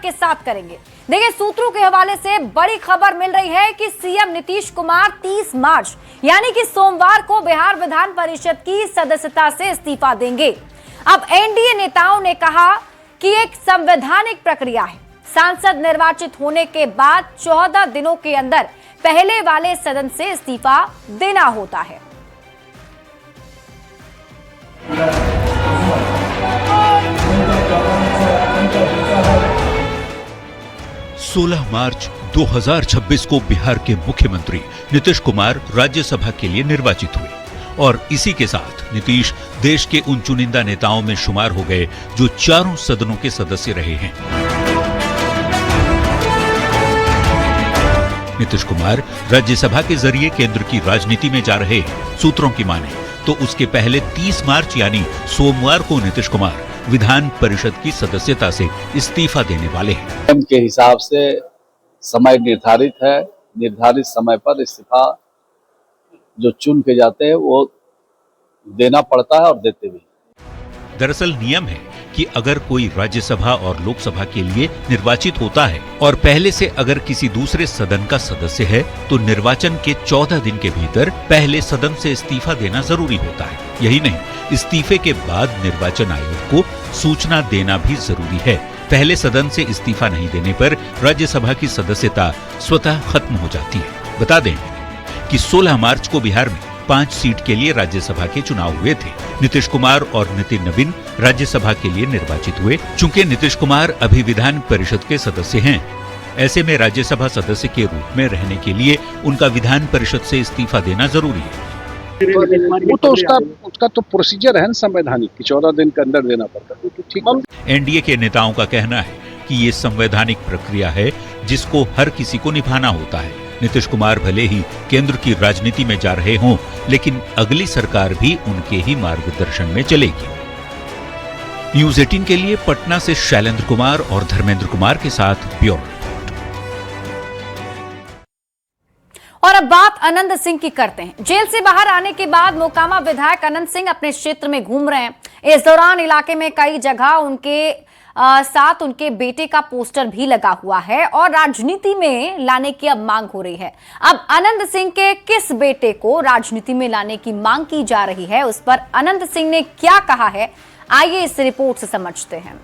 के साथ करेंगे। देखिए, सूत्रों के हवाले से बड़ी खबर मिल रही है कि सीएम नीतीश कुमार 30 मार्च यानी कि सोमवार को बिहार विधान परिषद की सदस्यता से इस्तीफा देंगे। अब एनडीए नेताओं ने कहा कि एक संवैधानिक प्रक्रिया है, सांसद निर्वाचित होने के बाद 14 दिनों के अंदर पहले वाले सदन से इस्तीफा देना होता है। 16 मार्च 2026 को बिहार के मुख्यमंत्री नीतीश कुमार राज्यसभा के लिए निर्वाचित हुए और इसी के साथ नीतीश देश के उन चुनिंदा नेताओं में शुमार हो गए जो चारों सदनों के सदस्य रहे हैं। नीतीश कुमार राज्यसभा के जरिए केंद्र की राजनीति में जा रहे हैं। सूत्रों की माने तो उसके पहले 30 मार्च यानी सोमवार को नीतीश कुमार विधान परिषद की सदस्यता से इस्तीफा देने वाले हैं। के हिसाब से समय निर्धारित है, निर्धारित समय पर इस्तीफा जो चुन के जाते हैं वो देना पड़ता है और देते भी। दरअसल नियम है कि अगर कोई राज्यसभा और लोकसभा के लिए निर्वाचित होता है और पहले से अगर किसी दूसरे सदन का सदस्य है तो निर्वाचन के 14 दिन के भीतर पहले सदन से इस्तीफा देना जरूरी होता है। यही नहीं, इस्तीफे के बाद निर्वाचन आयोग को सूचना देना भी जरूरी है। पहले सदन से इस्तीफा नहीं देने पर राज्यसभा की सदस्यता स्वतः खत्म हो जाती है। बता दें कि 16 मार्च को बिहार में 5 सीट के लिए राज्यसभा के चुनाव हुए थे। नीतीश कुमार और नितिन नवीन राज्यसभा के लिए निर्वाचित हुए। चूंकि नीतीश कुमार अभी विधान परिषद के सदस्य हैं, ऐसे में राज्यसभा सदस्य के रूप में रहने के लिए उनका विधान परिषद से इस्तीफा देना जरूरी है। वो तो उसका तो प्रोसीजर है संवैधानिक कि 14 दिन के अंदर देना पड़ता है, तो ठीक है। एनडीए के नेताओं का कहना है कि ये संवैधानिक प्रक्रिया है जिसको हर किसी को निभाना होता है। नीतीश कुमार भले ही केंद्र की राजनीति में जा रहे हों, लेकिन अगली सरकार भी उनके ही मार्गदर्शन में चलेगी। न्यूज़ 18 के लिए पटना से शैलेंद्र कुमार और धर्मेंद्र कुमार के साथ ब्यूरो रिपोर्ट। और अब बात अनंत सिंह की करते हैं। जेल से बाहर आने के बाद मोकामा विधायक अनंत सिंह अपने क्षेत्र में घूम रहे हैं। इस दौरान इलाके में कई जगह उनके साथ उनके बेटे का पोस्टर भी लगा हुआ है और राजनीति में लाने की अब मांग हो रही है। अब अनंत सिंह के किस बेटे को राजनीति में लाने की मांग की जा रही है, उस पर अनंत सिंह ने क्या कहा है, आइए इस रिपोर्ट से समझते हैं।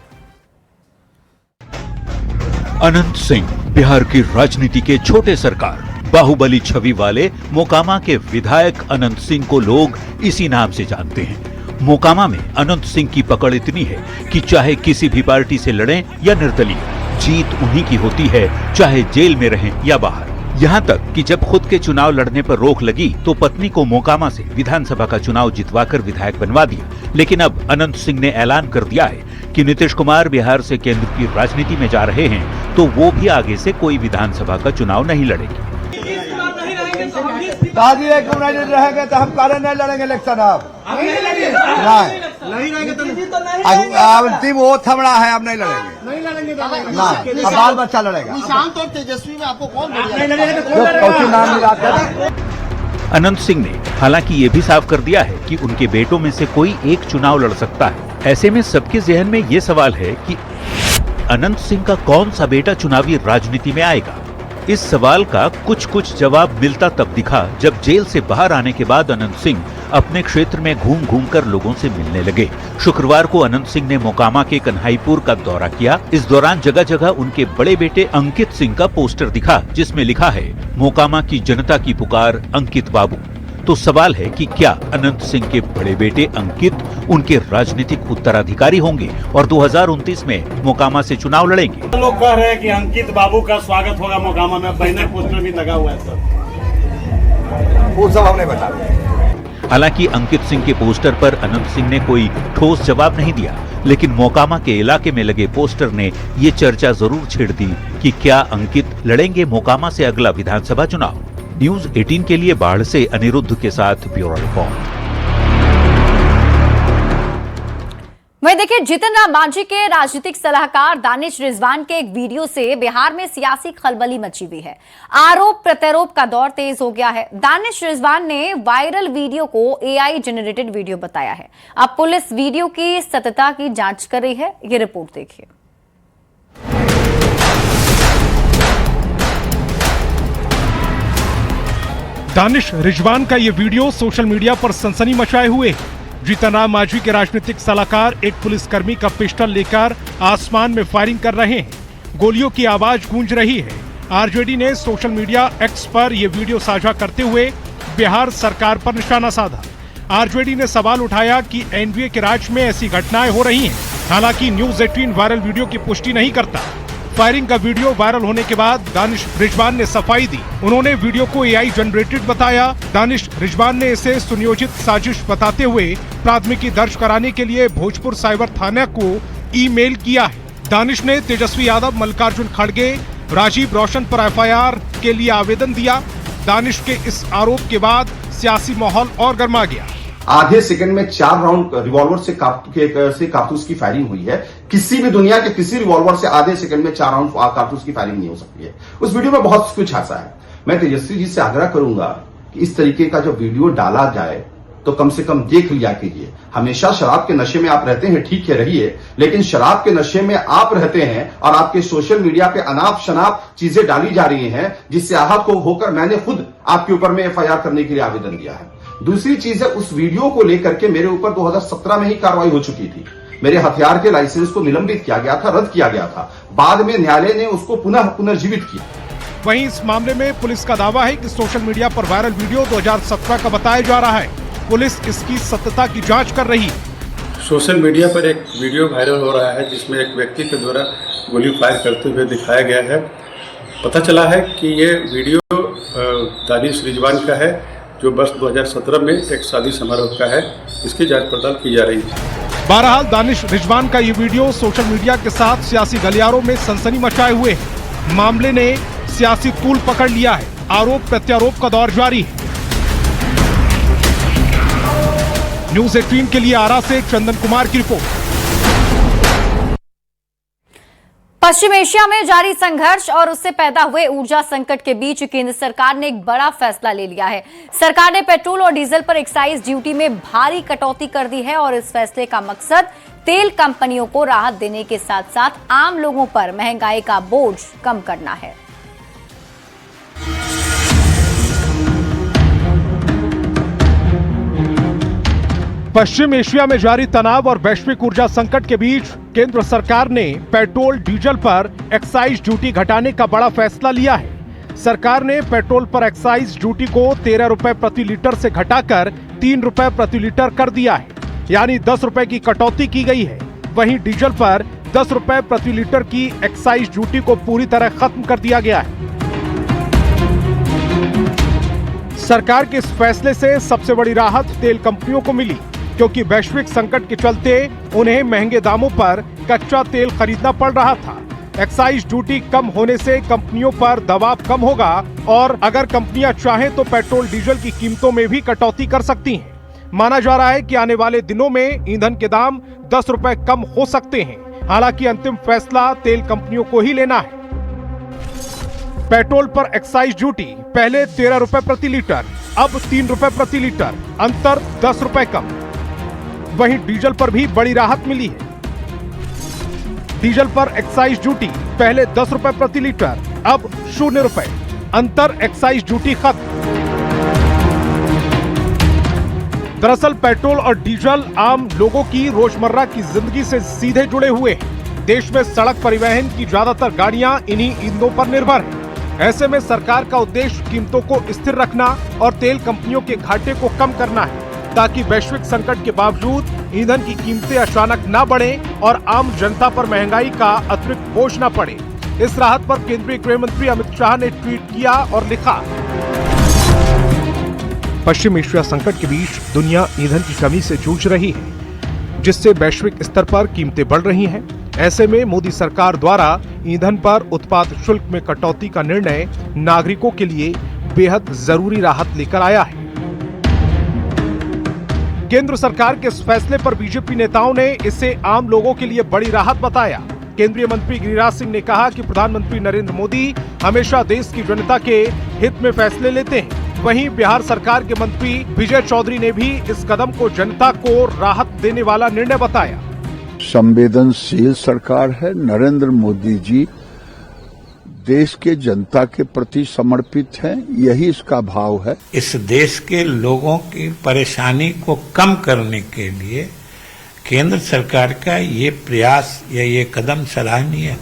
अनंत सिंह बिहार की राजनीति के छोटे सरकार बाहुबली छवि वाले मोकामा के विधायक अनंत सिंह को लोग इसी नाम से जानते हैं। मोकामा में अनंत सिंह की पकड़ इतनी है कि चाहे किसी भी पार्टी से लड़ें या निर्दलीय, जीत उन्हीं की होती है, चाहे जेल में रहें या बाहर। यहाँ तक कि जब खुद के चुनाव लड़ने पर रोक लगी तो पत्नी को मोकामा से विधानसभा का चुनाव जितवाकर विधायक बनवा दिया। लेकिन अब अनंत सिंह ने ऐलान कर दिया है कि नीतीश कुमार बिहार से केंद्र की राजनीति में जा रहे हैं तो वो भी आगे से कोई विधानसभा का चुनाव नहीं लड़ेगी। रहेंगे तो हम कारण नहीं लड़ेंगे इलेक्शन। अंतिम वो थमड़ा है, अब नहीं लड़ेंगे। अब बाल बच्चा लड़ेगा। निशांत और तेजस्वी में आपको कौन अनंत सिंह ने हालांकि ये भी साफ कर दिया है कि उनके बेटों में से कोई एक चुनाव लड़ सकता है। ऐसे में सबके जहन में ये सवाल है कि अनंत सिंह का कौन सा बेटा चुनावी राजनीति में आएगा। इस सवाल का कुछ जवाब मिलता तब दिखा जब जेल से बाहर आने के बाद अनंत सिंह अपने क्षेत्र में घूम कर लोगों से मिलने लगे। शुक्रवार को अनंत सिंह ने मोकामा के कन्हाईपुर का दौरा किया। इस दौरान जगह जगह उनके बड़े बेटे अंकित सिंह का पोस्टर दिखा जिसमें लिखा है, मोकामा की जनता की पुकार, अंकित बाबू। तो सवाल है कि क्या अनंत सिंह के बड़े बेटे अंकित उनके राजनीतिक उत्तराधिकारी होंगे और 2029 में मोकामा से चुनाव लड़ेंगे। लोग कह रहे हैं कि अंकित बाबू का स्वागत होगा मोकामा में, बैनर पोस्टर भी लगा हुआ है सर। वो सब हमने बता। हालांकि अंकित सिंह के पोस्टर पर अनंत सिंह ने कोई ठोस जवाब नहीं दिया, लेकिन मोकामा के इलाके में लगे पोस्टर ने ये चर्चा जरूर छेड़ दी कि क्या अंकित लड़ेंगे मोकामा से अगला विधानसभा चुनाव। न्यूज़ 18 के लिए बाढ़ से अनिरुद्ध के साथ ब्यूरो रिपोर्ट। वहीं देखिए, जितिन राम मांझी के राजनीतिक सलाहकार दानिश रिजवान के एक वीडियो से बिहार में सियासी खलबली मची हुई है। आरोप प्रत्यारोप का दौर तेज हो गया है। दानिश रिजवान ने वायरल वीडियो को एआई जनरेटेड वीडियो बताया है। अब पुलिस वीडियो की सत्यता की जांच कर रही है। ये रिपोर्ट देखिए। दानिश रिजवान का ये वीडियो सोशल मीडिया पर सनसनी मचाए हुए है। जीतन राम मांझी के राजनीतिक सलाहकार एक पुलिसकर्मी का पिस्टल लेकर आसमान में फायरिंग कर रहे हैं। गोलियों की आवाज गूंज रही है। आरजेडी ने सोशल मीडिया एक्स पर यह वीडियो साझा करते हुए बिहार सरकार पर निशाना साधा। आरजेडी ने सवाल उठाया कि एनडीए के राज में ऐसी घटनाएं हो रही हैं। हालांकि न्यूज 18 वायरल वीडियो की पुष्टि नहीं करता। फायरिंग का वीडियो वायरल होने के बाद दानिश रिजवान ने सफाई दी। उन्होंने वीडियो को एआई जनरेटेड बताया। दानिश रिजवान ने इसे सुनियोजित साजिश बताते हुए प्राथमिकी दर्ज कराने के लिए भोजपुर साइबर थाना को ईमेल किया है। दानिश ने तेजस्वी यादव, मल्लिकार्जुन खड़गे, राजीव रोशन पर एफआईआर के लिए आवेदन दिया। दानिश के इस आरोप के बाद सियासी माहौल और गर्मा गया। आधे सेकंड में 4 राउंड रिवॉल्वर से कारतूस की फायरिंग हुई है। किसी भी दुनिया के किसी रिवॉल्वर से आधे सेकंड में 4 राउंड कारतूस की फायरिंग नहीं हो सकती है। उस वीडियो में बहुत कुछ ऐसा है। मैं तेजस्वी जी से आग्रह करूंगा कि इस तरीके का जो वीडियो डाला जाए तो कम से कम देख लिया कीजिए। हमेशा शराब के नशे में आप रहते हैं, ठीक है रहिए, लेकिन शराब के नशे में आप रहते हैं और आपके सोशल मीडिया पे अनाप शनाप चीजें डाली जा रही हैं, जिससे आहत को होकर मैंने खुद आपके ऊपर में एफआईआर करने के लिए आवेदन दिया है। दूसरी चीज है, उस वीडियो को लेकर के मेरे ऊपर 2017 में ही कार्रवाई हो चुकी थी। मेरे हथियार के लाइसेंस को निलंबित किया गया था, रद्द किया गया था। बाद में न्यायालय ने उसको पुनर्जीवित किया। वहीं इस मामले में पुलिस का दावा है कि सोशल मीडिया पर वायरल वीडियो 2017 का बताया जा रहा है। पुलिस इसकी सत्यता की जांच कर रही है। सोशल मीडिया पर एक वीडियो वायरल हो रहा है जिसमें एक व्यक्ति के द्वारा गोली फायर करते हुए दिखाया गया है। पता चला है कि ये वीडियो दानिश रिजवान का है, जो वर्ष 2017 में एक शादी समारोह का है। इसकी जांच पड़ताल की जा रही है। बहरहाल दानिश रिजवान का ये वीडियो सोशल मीडिया के साथ सियासी गलियारों में सनसनी मचाए हुए है। मामले ने सियासी तूल पकड़ लिया है। आरोप प्रत्यारोप का दौर जारी है। न्यूज 18 के लिए आरा से चंदन कुमार की रिपोर्ट। पश्चिम एशिया में जारी संघर्ष और उससे पैदा हुए ऊर्जा संकट के बीच केंद्र सरकार ने एक बड़ा फैसला ले लिया है। सरकार ने पेट्रोल और डीजल पर एक्साइज ड्यूटी में भारी कटौती कर दी है और इस फैसले का मकसद तेल कंपनियों को राहत देने के साथ साथ आम लोगों पर महंगाई का बोझ कम करना है। पश्चिम एशिया में जारी तनाव और वैश्विक ऊर्जा संकट के बीच केंद्र सरकार ने पेट्रोल डीजल पर एक्साइज ड्यूटी घटाने का बड़ा फैसला लिया है। सरकार ने पेट्रोल पर एक्साइज ड्यूटी को 13 रुपए प्रति लीटर से घटाकर 3 रुपए प्रति लीटर कर दिया है, यानी 10 रुपए की कटौती की गई है। वहीं डीजल पर 10 रुपए प्रति लीटर की एक्साइज ड्यूटी को पूरी तरह खत्म कर दिया गया है। सरकार के इस फैसले से सबसे बड़ी राहत तेल कंपनियों को मिली, क्योंकि वैश्विक संकट के चलते उन्हें महंगे दामों पर कच्चा तेल खरीदना पड़ रहा था। एक्साइज ड्यूटी कम होने से कंपनियों पर दबाव कम होगा और अगर कंपनियां चाहें तो पेट्रोल डीजल की कीमतों में भी कटौती कर सकती हैं। माना जा रहा है कि आने वाले दिनों में ईंधन के दाम 10 रुपए कम हो सकते हैं। हालांकि अंतिम फैसला तेल कंपनियों को ही लेना है। पेट्रोल पर एक्साइज ड्यूटी पहले 13 रुपए प्रति लीटर, अब 3 रुपए प्रति लीटर, अंतर 10 रुपए कम। वहीं डीजल पर भी बड़ी राहत मिली है। डीजल पर एक्साइज ड्यूटी पहले 10 रुपए प्रति लीटर, अब 0 रुपए, अंतर एक्साइज ड्यूटी खत्म। दरअसल पेट्रोल और डीजल आम लोगों की रोजमर्रा की जिंदगी से सीधे जुड़े हुए हैं। देश में सड़क परिवहन की ज्यादातर गाड़ियां इन्हीं ईंधनों पर निर्भर हैं। ऐसे में सरकार का उद्देश्य कीमतों को स्थिर रखना और तेल कंपनियों के घाटे को कम करना है, ताकि वैश्विक संकट के बावजूद ईंधन की कीमतें अचानक न बढ़ें और आम जनता पर महंगाई का अतिरिक्त बोझ न पड़े। इस राहत पर केंद्रीय गृह मंत्री अमित शाह ने ट्वीट किया और लिखा, पश्चिम एशिया संकट के बीच दुनिया ईंधन की कमी से जूझ रही है, जिससे वैश्विक स्तर पर कीमतें बढ़ रही हैं। ऐसे में मोदी सरकार द्वारा ईंधन पर उत्पाद शुल्क में कटौती का निर्णय नागरिकों के लिए बेहद जरूरी राहत लेकर आया है। केंद्र सरकार के इस फैसले पर बीजेपी नेताओं ने इसे आम लोगों के लिए बड़ी राहत बताया। केंद्रीय मंत्री गिरिराज सिंह ने कहा कि प्रधानमंत्री नरेंद्र मोदी हमेशा देश की जनता के हित में फैसले लेते हैं। वहीं बिहार सरकार के मंत्री विजय चौधरी ने भी इस कदम को जनता को राहत देने वाला निर्णय बताया। संवेदनशील सरकार है। नरेंद्र मोदी जी देश के जनता के प्रति समर्पित हैं, यही इसका भाव है। इस देश के लोगों की परेशानी को कम करने के लिए केंद्र सरकार का ये प्रयास या ये कदम सराहनीय है।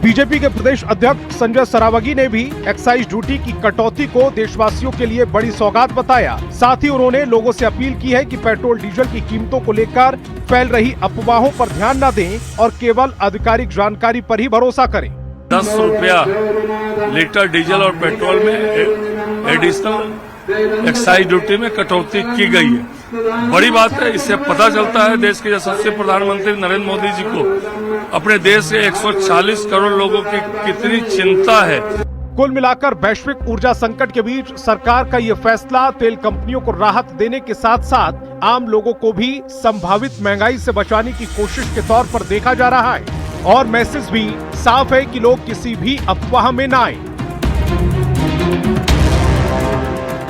बीजेपी के प्रदेश अध्यक्ष संजय सरावगी ने भी एक्साइज ड्यूटी की कटौती को देशवासियों के लिए बड़ी सौगात बताया। साथ ही उन्होंने लोगों से अपील की है कि पेट्रोल डीजल की कीमतों को लेकर फैल रही अफवाहों पर ध्यान न दें और केवल आधिकारिक जानकारी पर ही भरोसा करें। 10 रुपया लीटर डीजल और पेट्रोल में एडिशनल एक्साइज ड्यूटी में कटौती की गई है। बड़ी बात है। इससे पता चलता है देश के यशस्वी प्रधानमंत्री नरेंद्र मोदी जी को अपने देश के 140 करोड़ लोगों की कितनी चिंता है। कुल मिलाकर वैश्विक ऊर्जा संकट के बीच सरकार का ये फैसला तेल कंपनियों को राहत देने के साथ साथ आम लोगों को भी संभावित महंगाई से बचाने की कोशिश के तौर पर देखा जा रहा है और मैसेज भी साफ है कि लोग किसी भी अफवाह में न आए।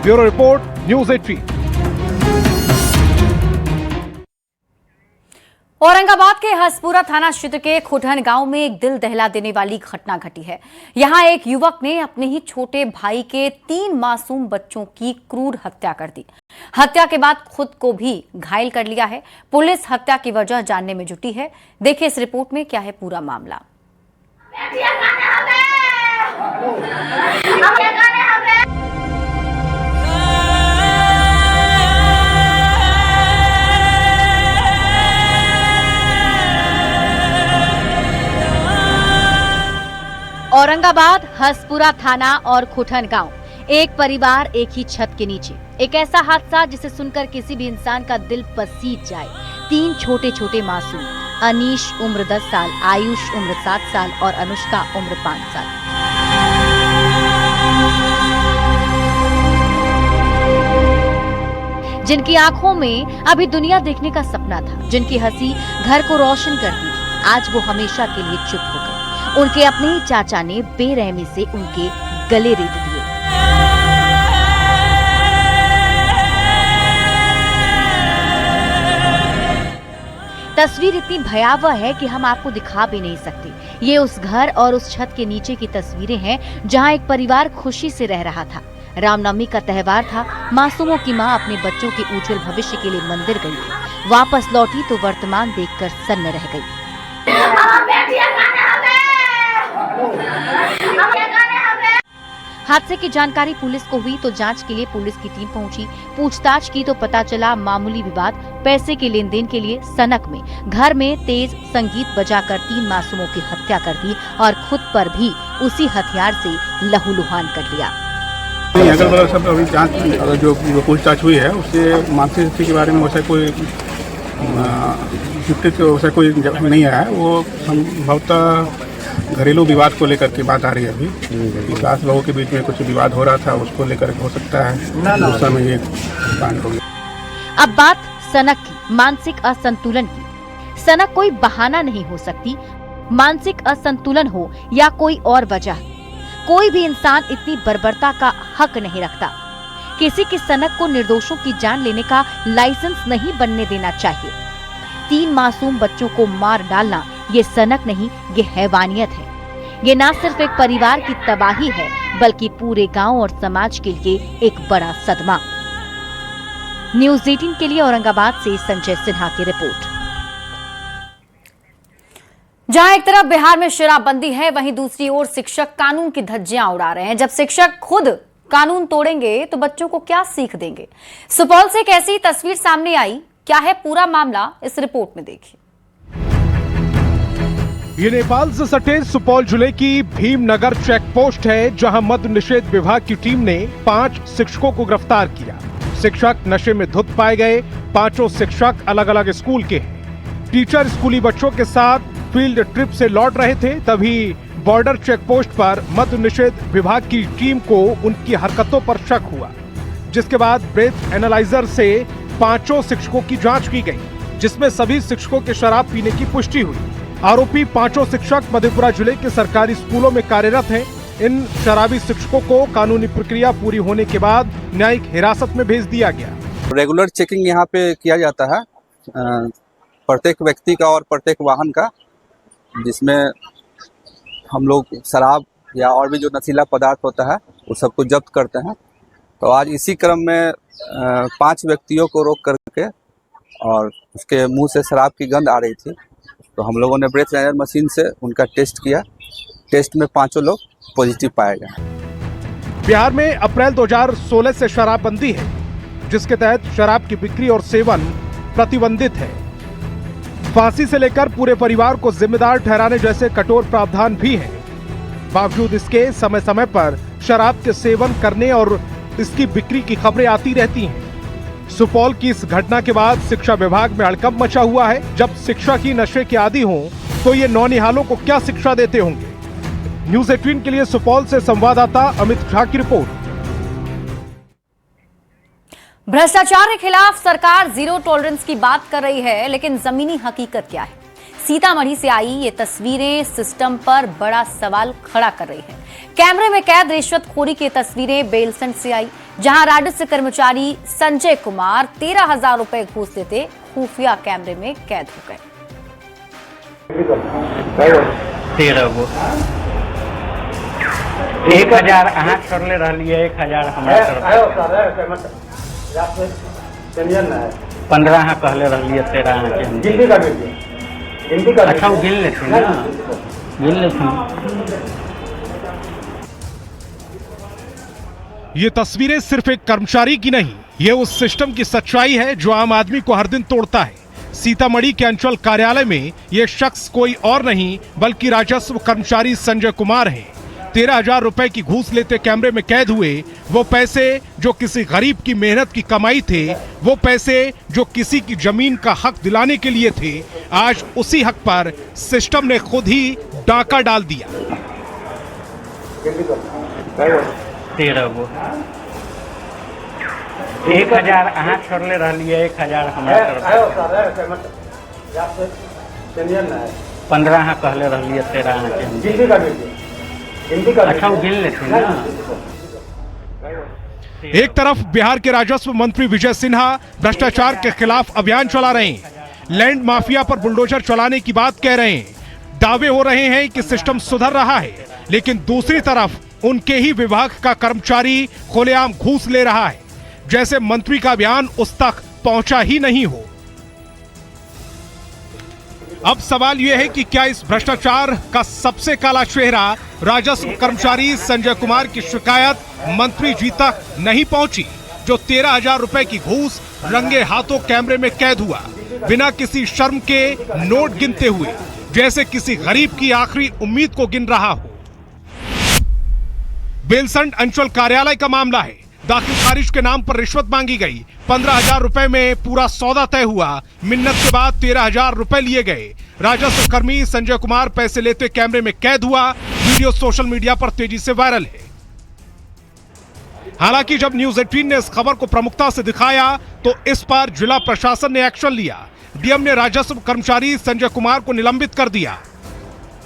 Bureau report, news 18। औरंगाबाद के हसपुरा थाना क्षेत्र के खुटन गांव में एक दिल दहला देने वाली घटना घटी है। यहां एक युवक ने अपने ही छोटे भाई के 3 मासूम बच्चों की क्रूर हत्या कर दी। हत्या के बाद खुद को भी घायल कर लिया है। पुलिस हत्या की वजह जानने में जुटी है। देखिए इस रिपोर्ट में क्या है पूरा मामला। औरंगाबाद हसपुरा थाना और खुटन गांव, एक परिवार एक ही छत के नीचे। एक ऐसा हादसा जिसे सुनकर किसी भी इंसान का दिल पसीज जाए। 3 छोटे छोटे मासूम, अनीश उम्र 10 साल, आयुष उम्र 7 साल और अनुष्का उम्र 5 साल। जिनकी आंखों में अभी दुनिया देखने का सपना था, जिनकी हंसी घर को रोशन करती थी, आज वो हमेशा के लिए चुप हो गए। उनके अपने ही चाचा ने बेरहमी से उनके गले रेत दिए। तस्वीर इतनी भयावह है कि हम आपको दिखा भी नहीं सकते। ये उस घर और उस छत के नीचे की तस्वीरें हैं जहां एक परिवार खुशी से रह रहा था। रामनवमी का त्योहार था। मासूमों की मां अपने बच्चों के उज्जवल भविष्य के लिए मंदिर गई थी। वापस लौटी तो वर्तमान देखकर सन्न रह गई। हादसे की जानकारी पुलिस को हुई तो जांच के लिए पुलिस की टीम पहुंची। पूछताछ की तो पता चला मामूली विवाद पैसे के लेन देन के लिए सनक में घर में तेज संगीत बजाकर 3 मासूमों की हत्या कर दी और खुद पर भी उसी हथियार से लहूलुहान कर लिया। अगल बगल सब अभी जांच जो पूछताछ हुई है उससे मानसिक स्थिति के बारे में वैसा कोई वैसा कोई नहीं आया है। वो संभवतः घरेलू विवाद को लेकर के बात आ रही है। अभी 10 लोगों के बीच में कुछ विवाद हो रहा था, उसको लेकर हो सकता है उस समय ये कांड हो गया। अब बात सनक की, मानसिक असंतुलन की। सनक कोई बहाना नहीं हो सकती। मानसिक असंतुलन हो या कोई और वजह, कोई भी इंसान इतनी बर्बरता का हक नहीं रखता। किसी की सनक को निर्दोषों की जान लेने का लाइसेंस नहीं बनने देना चाहिए। 3 मासूम बच्चों को मार डालना ये सनक नहीं, ये हैवानियत है। ये ना सिर्फ एक परिवार की तबाही है बल्कि पूरे गांव और समाज के लिए एक बड़ा सदमा। न्यूज़ 18 के लिए औरंगाबाद से संजय सिन्हा की रिपोर्ट। जहां एक तरफ बिहार में शराबबंदी है, वहीं दूसरी ओर शिक्षक कानून की धज्जियां उड़ा रहे हैं। जब शिक्षक खुद कानून तोड़ेंगे तो बच्चों को क्या सीख देंगे। सुपौल से एक ऐसी तस्वीर सामने आई। क्या है पूरा मामला, इस रिपोर्ट में देखिए। ये नेपाल से सटे सुपौल जिले की भीमनगर चेक पोस्ट है, जहां मद्य निषेध विभाग की टीम ने 5 शिक्षकों को गिरफ्तार किया। शिक्षक नशे में धुत पाए गए। 5 शिक्षक अलग अलग स्कूल के हैं। टीचर स्कूली बच्चों के साथ फील्ड ट्रिप से लौट रहे थे, तभी बॉर्डर चेक पोस्ट पर मद्य निषेध विभाग की टीम को उनकी हरकतों पर शक हुआ, जिसके बाद ब्रेथ एनालाइजर से 5 शिक्षकों की जांच की गई, जिसमें सभी शिक्षकों के शराब पीने की पुष्टि हुई। आरोपी 5 शिक्षक मधेपुरा जिले के सरकारी स्कूलों में कार्यरत हैं। इन शराबी शिक्षकों को कानूनी प्रक्रिया पूरी होने के बाद न्यायिक हिरासत में भेज दिया गया। रेगुलर चेकिंग यहाँ पे किया जाता है प्रत्येक व्यक्ति का और प्रत्येक वाहन का, जिसमें हम लोग शराब या और भी जो नशीला पदार्थ होता है वो सबको जब्त करते हैं। तो आज इसी क्रम में 5 व्यक्तियों को रोक करके और उसके मुंह से शराब की गंध आ रही थी, तो हम लोगों ने ब्रेथ एनालाइजर मशीन से उनका टेस्ट किया। टेस्ट में 5 लोग पॉजिटिव पाए गए। बिहार में अप्रैल 2016 से शराबबंदी है, जिसके तहत शराब की बिक्री और सेवन प्रतिबंधित है। फांसी से लेकर पूरे परिवार को जिम्मेदार ठहराने जैसे कठोर प्रावधान भी हैं। बावजूद इसके समय समय पर शराब के सेवन करने और इसकी बिक्री की खबरें आती रहती हैं। सुपौल की इस घटना के बाद शिक्षा विभाग में हड़कंप मचा हुआ है। जब शिक्षक ही नशे के आदी हों तो ये नौनिहालों को क्या शिक्षा देते होंगे। न्यूज़ 18 के लिए सुपौल से संवाददाता अमित झा की रिपोर्ट। भ्रष्टाचार के खिलाफ सरकार जीरो टॉलरेंस की बात कर रही है, लेकिन जमीनी हकीकत क्या है? सीतामढ़ी से आई ये तस्वीरें सिस्टम पर बड़ा सवाल खड़ा कर रही हैं। कैमरे में कैद रिश्वतखोरी की तस्वीरें बेलसंड से आई, जहां राजस्व कर्मचारी संजय कुमार 13,000 रुपए घूस देते खुफिया कैमरे में कैद हो गए। 1,000 अहाँ कर ले रही है, 1,000 हमरा 15 अहाँ कहले रही है, 13 अच्छा गिन लेते ना, गिन लेते। ये तस्वीरें सिर्फ एक कर्मचारी की नहीं, ये उस सिस्टम की सच्चाई है जो आम आदमी को हर दिन तोड़ता है। सीतामढ़ी के अंचल कार्यालय में ये शख्स कोई और नहीं बल्कि राजस्व कर्मचारी संजय कुमार हैं। 13,000 रुपए की घूस लेते कैमरे में कैद हुए। वो पैसे जो किसी गरीब की मेहनत की कमाई थे, वो पैसे जो किसी की जमीन का हक दिलाने के लिए थे, आज उसी हक पर सिस्टम ने खुद ही डाका डाल दिया। 1,000 अहाँ कर ले रही है, 1,000 हमरा 15 अहाँ कहले रही है, 13 अच्छा गिन लेते ना। एक तरफ बिहार के राजस्व मंत्री विजय सिन्हा भ्रष्टाचार के खिलाफ अभियान चला रहे हैं, लैंड माफिया पर बुलडोजर चलाने की बात कह रहे हैं, दावे हो रहे हैं कि सिस्टम सुधर रहा है, लेकिन दूसरी तरफ उनके ही विभाग का कर्मचारी खुलेआम घूस ले रहा है, जैसे मंत्री का बयान उस तक पहुंचा ही नहीं हो। अब सवाल यह है कि क्या इस भ्रष्टाचार का सबसे काला चेहरा राजस्व कर्मचारी संजय कुमार की शिकायत मंत्री जी तक नहीं पहुंची, जो 13,000 रुपए की घूस रंगे हाथों कैमरे में कैद हुआ, बिना किसी शर्म के नोट गिनते हुए, जैसे किसी गरीब की आखिरी उम्मीद को गिन रहा हो। बेलसंड अंचल कार्यालय का मामला है। दाखिल खारिज के नाम पर रिश्वत मांगी गई। 15,000 रुपए में पूरा सौदा तय हुआ। मिन्नत के बाद 13,000 रुपए लिए गए। राजस्व कर्मी संजय कुमार पैसे लेते कैमरे में कैद हुआ। वीडियो सोशल मीडिया पर तेजी से वायरल है। हालांकि जब न्यूज़ 18 ने इस खबर को प्रमुखता से दिखाया तो इस पर जिला प्रशासन ने एक्शन लिया। डीएम ने राजस्व कर्मचारी संजय कुमार को निलंबित कर दिया।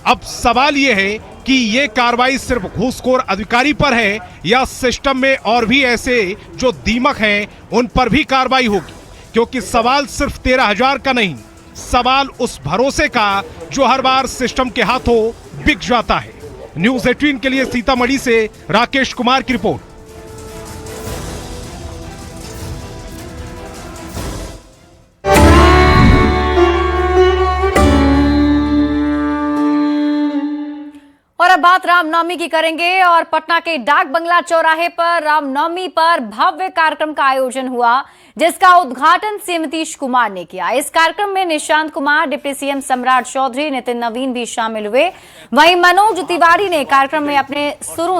अब सवाल यह है कि ये कार्रवाई सिर्फ घूसखोर अधिकारी पर है या सिस्टम में और भी ऐसे जो दीमक हैं उन पर भी कार्रवाई होगी, क्योंकि सवाल सिर्फ 13,000 का नहीं, सवाल उस भरोसे का जो हर बार सिस्टम के हाथों बिक जाता है। न्यूज़ 18 के लिए सीतामढ़ी से राकेश कुमार की रिपोर्ट। और अब बात रामनवमी की करेंगे और पटना के डाक बंगला चौराहे पर रामनवमी पर भव्य कार्यक्रम का आयोजन हुआ, जिसका उद्घाटन सीएम नीतीश कुमार ने किया। इस कार्यक्रम में निशांत कुमार, डिप्टी सीएम सम्राट चौधरी, नितिन नवीन भी शामिल हुए। वहीं मनोज तिवारी ने कार्यक्रम में अपने सुरों